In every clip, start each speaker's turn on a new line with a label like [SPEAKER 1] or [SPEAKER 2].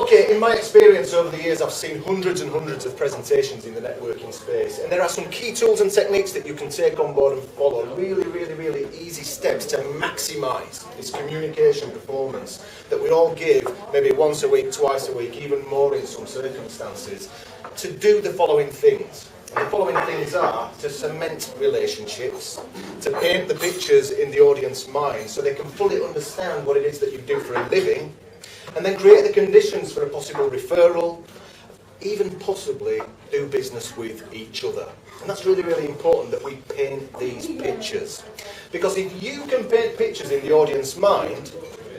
[SPEAKER 1] Okay, in my experience over the years, I've seen hundreds and hundreds of presentations in the networking space, and there are some key tools and techniques that you can take on board and follow. Really easy steps to maximise this communication performance that we all give maybe once a week, twice a week, even more in some circumstances, to do the following things. And the following things are to cement relationships, to paint the pictures in the audience mind so they can fully understand what it is that you do for a living, and then create the conditions for a possible referral, even possibly do business with each other. And that's really important that we paint these pictures. Because if you can paint pictures in the audience mind,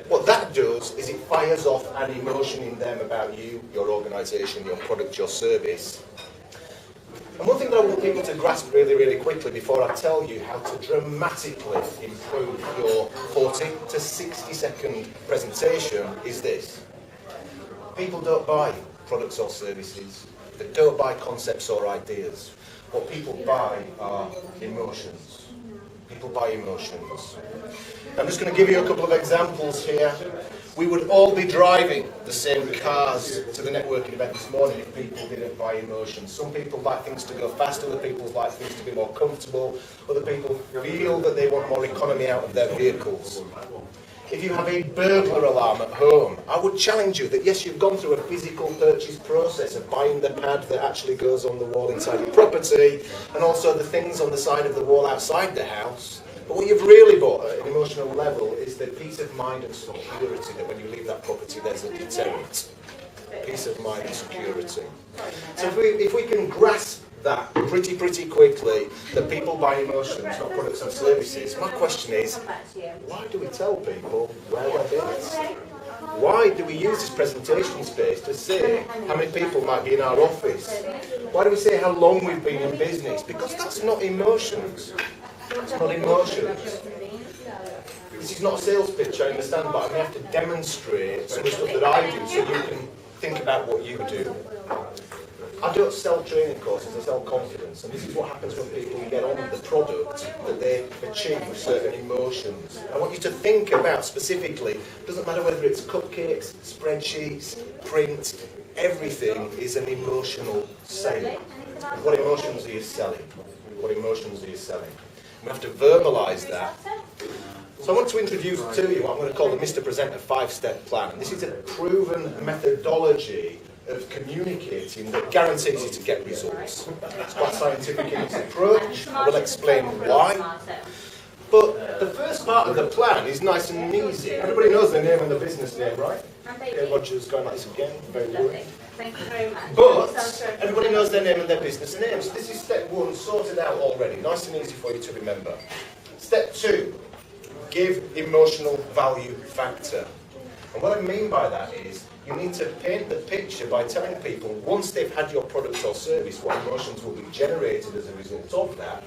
[SPEAKER 1] what that does is it fires off an emotion in them about you, your organisation, your product, your service. And one thing that I want people to grasp really quickly before I tell you how to dramatically improve your 40 to 60 second presentation is this. People don't buy products or services. They don't buy concepts or ideas. What people buy are emotions. People buy emotions. I'm just going to give you a couple of examples here. We would all be driving the same cars to the networking event this morning if people didn't buy emotions. Some people like things to go fast, other people like things to be more comfortable, other people feel that they want more economy out of their vehicles. If you have a burglar alarm at home, I would challenge you that yes, you've gone through a physical purchase process of buying the pad that actually goes on the wall inside your property, and also the things on the side of the wall outside the house. But what you've really bought at an emotional level is the peace of mind and security that when you leave that property there's a deterrent. Peace of mind and security. So if we can grasp that pretty quickly, that people buy emotions, not products and services, my question is, why do we tell people where we're based? Why do we use this presentation space to say how many people might be in our office? Why do we say how long we've been in business? Because that's not emotions. It's not emotions. This is not a sales pitch, I understand, but I have to demonstrate some of the stuff that I do so you can think about what you do. I don't sell training courses, I sell confidence, and this is what happens when people get on the product, that they achieve certain emotions. I want you to think about specifically, it doesn't matter whether it's cupcakes, spreadsheets, print, everything is an emotional sale. What emotions are you selling? What emotions are you selling? We have to verbalise that. So I want to introduce to you what I'm going to call the Mr. Presenter 5-step plan. This is a proven methodology of communicating that guarantees you to get results. It's quite scientific in its approach. I will explain why. But the first part of the plan is nice and easy. Everybody knows the name and the business name, right? Okay, Roger's going like this again. Very good.
[SPEAKER 2] Thank you very much.
[SPEAKER 1] But everybody knows their name and their business name. So this is step 1, sorted out already. Nice and easy for you to remember. Step 2, give emotional value factor. And what I mean by that is you need to paint the picture by telling people once they've had your product or service what emotions will be generated as a result of that.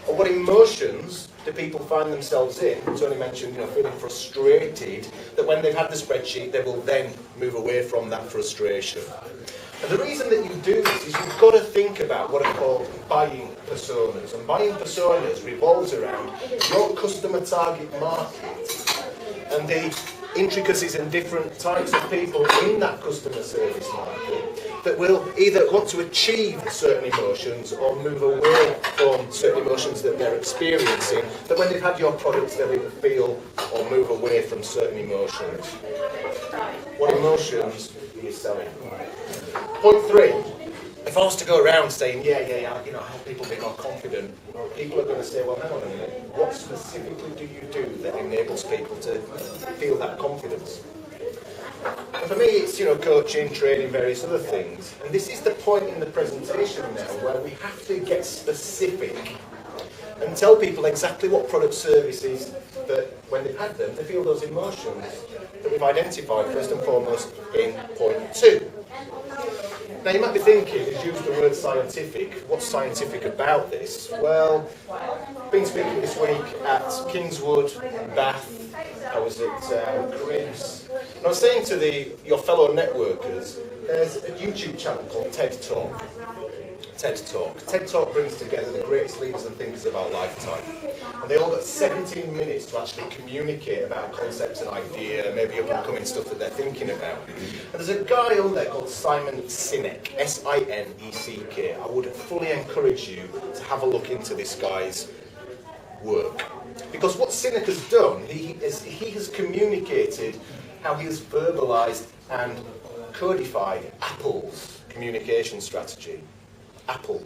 [SPEAKER 1] Or what emotions do people find themselves in? Tony mentioned, feeling frustrated, that when they've had the spreadsheet, they will then move away from that frustration. And the reason that you do this is you've got to think about what are called buying personas. And buying personas revolves around your customer target market and the intricacies and different types of people in that customer service market that will either want to achieve certain emotions or move away from certain emotions that they're experiencing, that when they've had your products they'll either feel or move away from certain emotions. What emotions are you selling? Point 3. If I was to go around saying, I help people be more confident, people are going to say, well, hang on a minute, what specifically do you do that enables people to feel that confidence? And for me, it's, coaching, training, various other things. And this is the point in the presentation now where we have to get specific and tell people exactly what product services that when they've had them, they feel those emotions that we've identified first and foremost in point 2. Now you might be thinking, he's used the word scientific, what's scientific about this? Well, I've been speaking this week at Kingswood, Bath, I was at Cribs, And I was saying to your fellow networkers, there's a YouTube channel called TED Talk. TED Talk. TED Talk brings together the greatest leaders and thinkers of our lifetime. And they all got 17 minutes to actually communicate about concepts and idea, maybe up and coming stuff that they're thinking about. And there's a guy on there called Simon Sinek, S-I-N-E-C-K. I would fully encourage you to have a look into this guy's work. Because what Sinek has done, he has communicated how he has verbalized and codified Apple's communication strategy. Apple,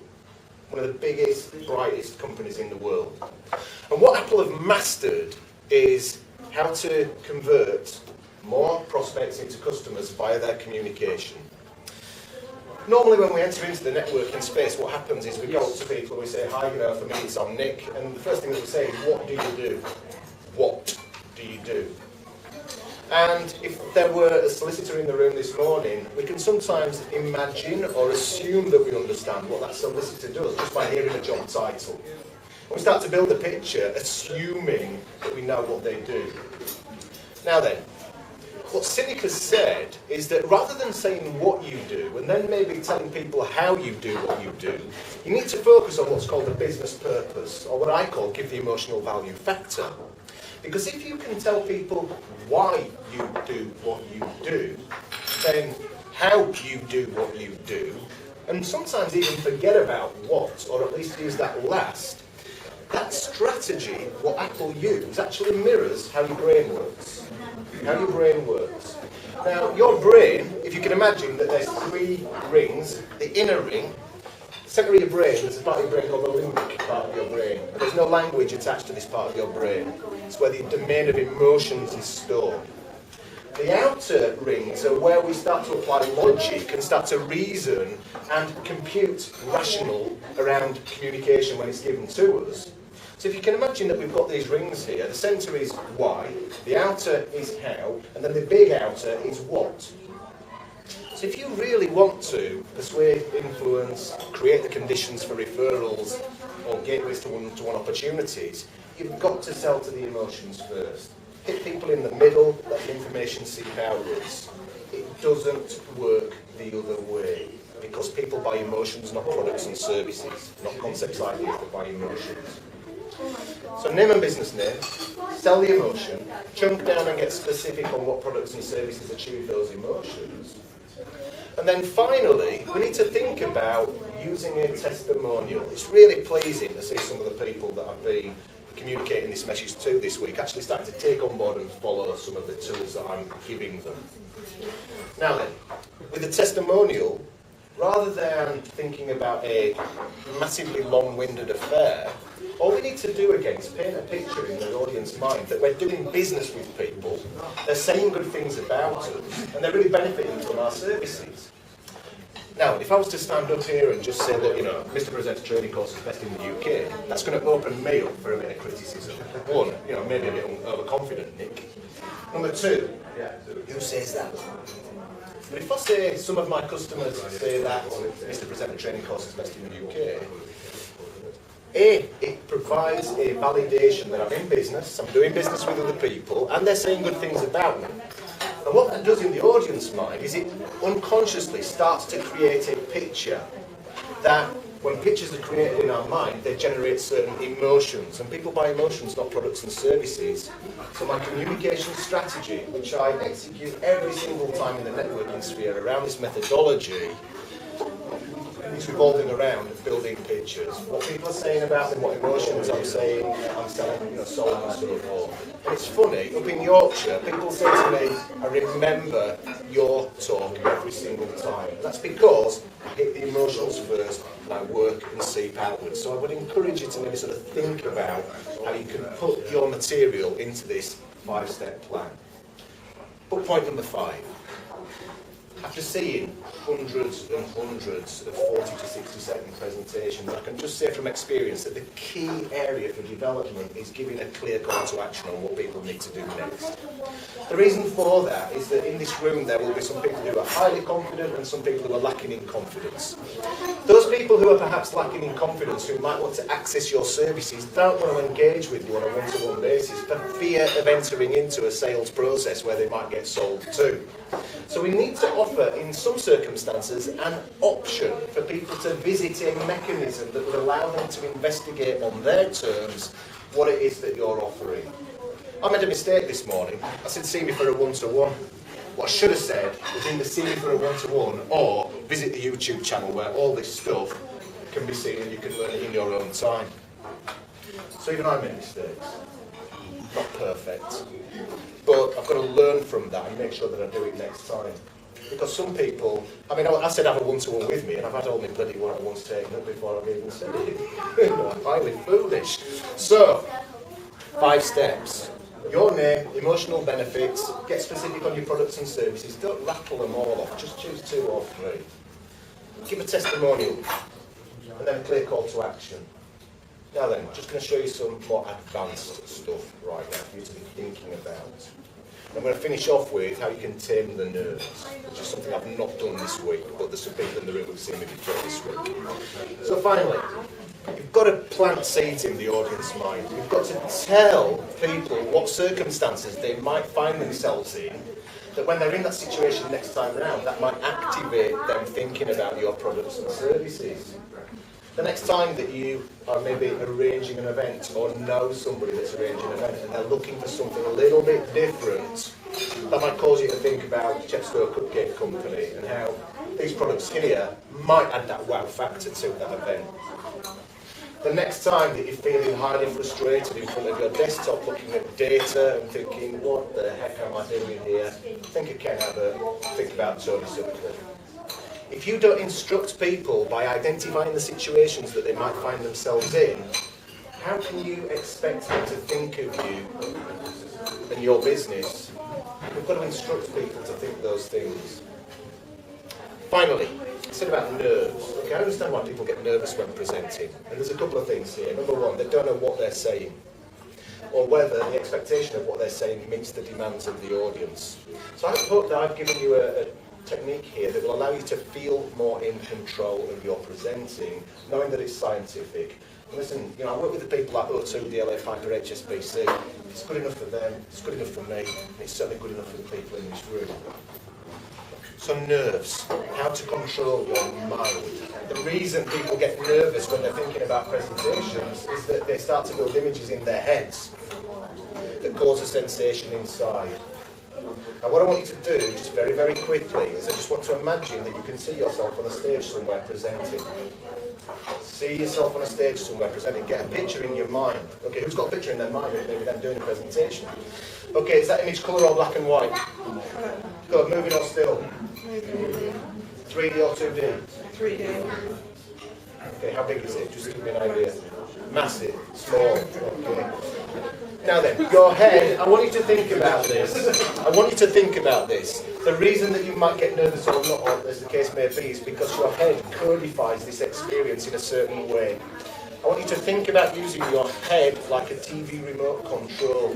[SPEAKER 1] one of the biggest, brightest companies in the world. And what Apple have mastered is how to convert more prospects into customers via their communication. Normally when we enter into the networking space, what happens is we go up to people and we say, hi, for me it's I'm Nick, and the first thing that we say is, what do you do? What do you do? And if there were a solicitor in the room this morning, we can sometimes imagine or assume that we understand what that solicitor does just by hearing a job title. And we start to build a picture assuming that we know what they do. Now then, what Sinek has said is that rather than saying what you do and then maybe telling people how you do what you do, you need to focus on what's called the business purpose, or what I call give the emotional value factor. Because if you can tell people why you do what you do, then how you do what you do, and sometimes even forget about what, or at least use that last, that strategy, what Apple use, actually mirrors how your brain works. How your brain works. Now, your brain, if you can imagine that there's 3 rings, the inner ring, centre of your brain, there's a part of your brain called the limbic part of your brain. There's no language attached to this part of your brain. It's where the domain of emotions is stored. The outer rings are where we start to apply logic and start to reason and compute rational around communication when it's given to us. So if you can imagine that we've got these rings here, the centre is why, the outer is how, and then the big outer is what. So if you really want to persuade, influence, create the conditions for referrals or gateways to one-to-one opportunities, you've got to sell to the emotions first. Hit people in the middle, let the information seep outwards. It doesn't work the other way, because people buy emotions, not products and services, not concepts like these, but buy emotions. So name and business name, sell the emotion, chunk down and get specific on what products and services achieve those emotions. And then finally, we need to think about using a testimonial. It's really pleasing to see some of the people that I've been communicating this message to this week actually starting to take on board and follow some of the tools that I'm giving them. Now then, with a testimonial, rather than thinking about a massively long-winded affair, all we need to do again is paint a picture in the audience's mind that we're doing business with people, they're saying good things about us, and they're really benefiting from our services. Now, if I was to stand up here and just say that, Mr. Presenter training course is best in the UK, that's going to open me up for a bit of criticism. One, maybe a bit overconfident, Nick. Number 2, who says that? But if I say some of my customers say that Mr. Presenter training course is best in the UK, it provides a validation that I'm in business, I'm doing business with other people, and they're saying good things about me. And what that does in the audience mind is it unconsciously starts to create a picture that, when pictures are created in our mind, they generate certain emotions. And people buy emotions, not products and services. So my communication strategy, which I execute every single time in the networking sphere around this methodology, is revolving around building pictures. What people are saying about me, what emotions I'm saying, I'm selling, so on and so forth. And it's funny, up in Yorkshire, people say to me, I remember your talk every single time. And that's because I hit the emotions first and I work and seep outwards. So I would encourage you to maybe sort of think about how you can put your material into this 5-step plan. But point number 5. Have after seeing hundreds and hundreds of 40 to 60 second presentations, I can just say from experience that the key area for development is giving a clear call to action on what people need to do next. The reason for that is that in this room there will be some people who are highly confident and some people who are lacking in confidence. Those people who are perhaps lacking in confidence, who might want to access your services, don't want to engage with you on a one-to-one basis for fear of entering into a sales process where they might get sold to. So we need to offer, in some circumstances, an option for people to visit a mechanism that would allow them to investigate on their terms what it is that you're offering. I made a mistake this morning. I said, see me for a one-to-one. What I should have said was either see me for a one-to-one or visit the YouTube channel where all this stuff can be seen and you can learn it in your own time. So even I make mistakes. Not perfect. But I've got to learn from that and make sure that I do it next time. Because some people, I mean, I said have a one-to-one with me, and I've had all my bloody one-to-ones taken up before I've even said it. Highly foolish. So, 5 steps. Your name, emotional benefits, get specific on your products and services. Don't rattle them all off, just choose 2 or 3. Give a testimonial, and then a clear call to action. Now then, I'm just going to show you some more advanced stuff right now for you to be thinking about. I'm going to finish off with how you can tame the nerves, which is something I've not done this week, but there's some people in the room who've seen me before this week. So finally, you've got to plant seeds in the audience mind. You've got to tell people what circumstances they might find themselves in, that when they're in that situation next time round, that might activate them thinking about your products and services. The next time that you are maybe arranging an event or know somebody that's arranging an event and they're looking for something a little bit different, that might cause you to think about Chepstow Cupcake Company and how these products here might add that wow factor to that event. The next time that you're feeling highly frustrated in front of your desktop looking at data and thinking, what the heck am I doing here? Think of Ken Abbott, think about Tony Sutcliffe. If you don't instruct people by identifying the situations that they might find themselves in, how can you expect them to think of you and your business? We've got to instruct people to think those things. Finally, I said about nerves. Okay, I understand why people get nervous when presenting. And there's a couple of things here. Number one, they don't know what they're saying, or whether the expectation of what they're saying meets the demands of the audience. So I hope that I've given you a technique here that will allow you to feel more in control of your presenting, knowing that it's scientific. And listen, you know, I work with the people at O2, DLA, Piper, HSBC. If it's good enough for them, it's good enough for me, and it's certainly good enough for the people in this room. So nerves, how to control your mind. The reason people get nervous when they're thinking about presentations is that they start to build images in their heads that cause a sensation inside. Now what I want you to do, just very, very quickly, is I just want to imagine that you can see yourself on a stage somewhere presenting. See yourself on a stage somewhere presenting. Get a picture in your mind. Okay, who's got a picture in their mind of maybe them doing a presentation? Okay, is that image colour or black and white? Good, moving or still? 3D or 2D? 3D. Okay, how big is it? Just give me an idea. Massive, small, okay. Now then, your head, I want you to think about this. I want you to think about this. The reason that you might get nervous or not, or as the case may be, is because your head codifies this experience in a certain way. I want you to think about using your head like a TV remote control.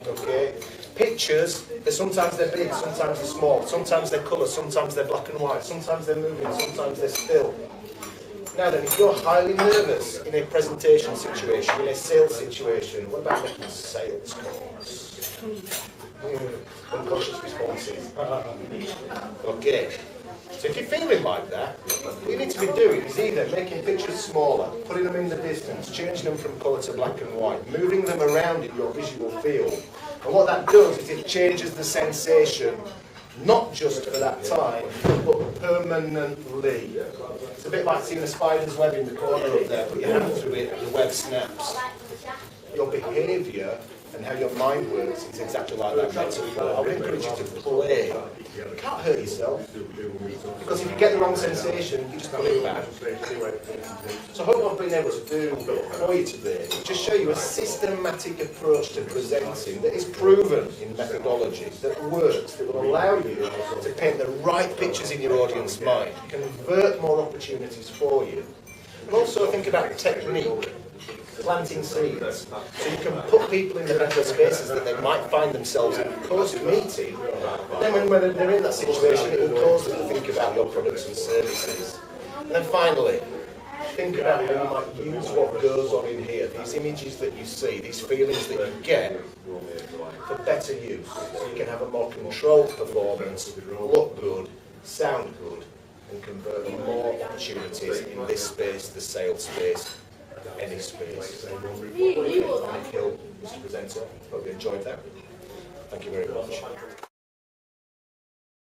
[SPEAKER 1] Okay? Pictures, sometimes they're big, sometimes they're small, sometimes they're colour, sometimes they're black and white, sometimes they're moving, sometimes they're still. Now then, if you're highly nervous in a presentation situation, in a sales situation, what about making sales calls? Unconscious responses. Okay. So if you're feeling like that, what you need to be doing is either making pictures smaller, putting them in the distance, changing them from colour to black and white, moving them around in your visual field. And what that does is it changes the sensation, not just for that time, but permanently. It's a bit like seeing a spider's web in the corner up there, put your hand through it and the web snaps. Your behaviour and and how your mind works is exactly like that metaphor. I would encourage you to play. You can't hurt yourself, because if you get the wrong sensation, you just put it back. So I hope what I've been able to do for you today is just show you a systematic approach to presenting that is proven in methodology, that works, that will allow you to paint the right pictures in your audience mind, convert more opportunities for you, and also think about technique. Planting seeds, so you can put people in the better spaces that they might find themselves in post-meeting. Then when they're in that situation, it will cause them to think about your products and services. And then finally, think about how you might use what goes on in here, these images that you see, these feelings that you get, for better use. So you can have a more controlled performance, look good, sound good, and convert more opportunities in this space, the sales space, any space. Nick Hill, Mr. Presenter. Hope you enjoyed that. Thank you very much.